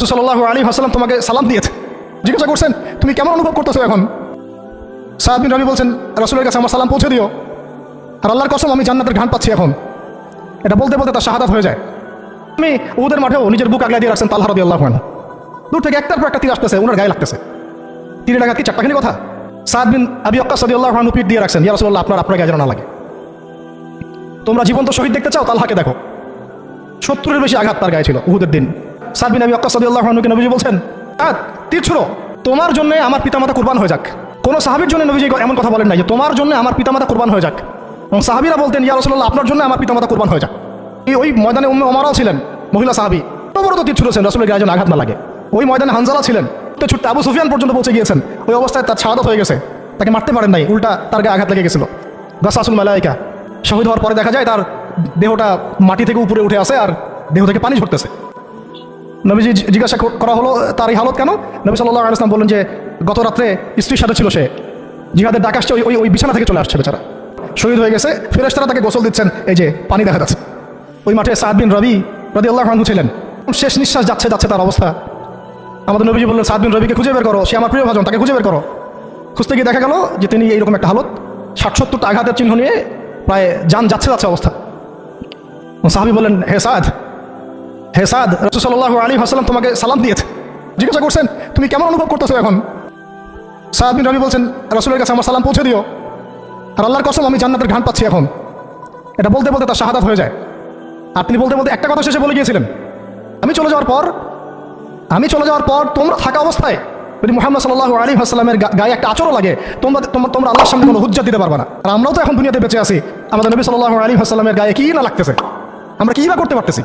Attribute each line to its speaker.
Speaker 1: সাল্লাল্লাহু আলাইহি ওয়াসাল্লাম তোমাকে সালাম দিয়েছে, জিজ্ঞাসা করছেন তুমি কেমন অনুভব করতেছো এখন? সাদ বিন রবি বলছেন রাসূলের কাছে আমার সালাম পৌঁছে দিও, আর আল্লাহর কসম আমি জান্নাতের ঘ্রাণ পাচ্ছি এখন। এটা বলতে বলতে তার শাহাদাত হয়ে যায়। আমি উহুদের মাঠেও নিজের বুক আগলে দিয়ে রাখছেন তালহা রাদিয়াল্লাহু আনহু। দূর থেকে একটার পর একটা তীর আসতেছে, ওনার গায়ে লাগতেছে। তীরের আঘাত কি চারটাখানি কথা? সাদ বিন আবি ওয়াক্কাস রাদিয়াল্লাহু আনহু পিঠ দিয়ে রাখছেন, ইয়া রাসূলুল্লাহ আপনার গায়ে যেন না লাগে। তোমরা জীবন্ত শহীদ দেখতে চাও, তালহাকে দেখো। 70-এর বেশি আঘাত তার গায়ে ছিল উহুদের দিন। সাদ বিন আবি ওয়াক্কাস রাদিয়াল্লাহু আনহুকে নবীজি বলছেন তীর ছুঁড়ো, তোমার জন্য আমার পিতামাতা কুরবান হয়ে যাক। কোনো সাহাবীর জন্য নবীজি এমন কথা বলেন নাই যে তোমার জন্য আমার পিতামাতা কুরবান হয়ে যাক। এবং সাহাবীরা বলতেন ইয়া রাসূলুল্লাহ আপনার জন্য আমার পিতামাতা কুরবান হয়ে যাক। ওই ময়দানে উম্মে ওমরাও ছিলেন, মহিলা সাহাবী, বড় বড় তীর ছুঁড়েছেন রাসূলের গায়ে যেন আঘাত না লাগে। ওই ময়দানে হানজালা ছিলেন, ছুটতে আবু সুফিয়ান পর্যন্ত পৌঁছে গিয়েছেন। ওই অবস্থায় তার শাহাদাত হয়ে গেছে, তাকে মারতে পারেন নাই, উল্টা তার গায়ে আঘাত লেগে গেছিল। গাসাসুল মালাইকা শহীদ হওয়ার পরে দেখা যায় তার দেহটা মাটি থেকে উপরে উঠে আসে আর দেহ থেকে পানি ঝরতেছে। নবীজি জিজ্ঞাসা করা হলো তার এই হালত কেন? নবী সাল্লাল্লাহু আলাইহি ওয়াসাল্লাম বললেন যে গত রাত্রে স্ত্রীর সাথে ছিল, সে জিহাদের ডাক আসছে, ওই বিছানা থেকে চলে আসছে, বেচারা শহীদ হয়ে গেছে। ফেরেশতারা তাকে গোসল দিচ্ছেন, এই যে পানি দেখা যাচ্ছে। ওই মাঠে সাদ বিন রবি রাদিয়াল্লাহু আনহু ছিলেন, শেষ নিঃশ্বাস যাচ্ছে তার অবস্থা। আমাদের নবীজি বললেন সাদ বিন রবিকে খুঁজে বের করো, সে আমার প্রিয় ভাজন, তাকে খুঁজে বের করো। খুঁজতে গিয়ে দেখা গেল যে তিনি এইরকম একটা হালত, 60-70টা আঘাতের চিহ্ন নিয়ে প্রায় যান যাচ্ছে অবস্থা। সাহাবী বলেন হে সাদ, রাসূল সাল্লাল্লাহু আলাইহি ওয়াসাল্লাম তোমাকে সালাম দিয়েছে, জিজ্ঞাসা করছেন তুমি কেমন অনুভব করতেছো এখন? সাদ বিন রবি বলছেন রাসূলের কাছে আমার সালাম পৌঁছে দিও, আর আল্লাহর কসম আমি জান্নাতের ঘ্রাণ পাচ্ছি এখন। এটা বলতে বলতে তার শাহাদাত হয়ে যায়। আর তিনি বলতে বলতে একটা কথা শেষে বলে গিয়েছিলেন, আমি চলে যাওয়ার পর তোমরা থাকা অবস্থায় যদি মুহাম্মদ সাল্লাল্লাহু আলাইহি ওয়াসাল্লামের গায়ে একটা আচরও লাগে, তোমরা আল্লাহর সামনে কোনো হুজ্জাত দিতে পারবে না। আর আমরাও তো এখন দুনিয়াতে বেঁচে আছি, আমাদের নবী সাল্লাল্লাহু আলাইহি ওয়াসাল্লামের গায়ে কি না লাগতেছে, আমরা কি বা করতে পারতেছি?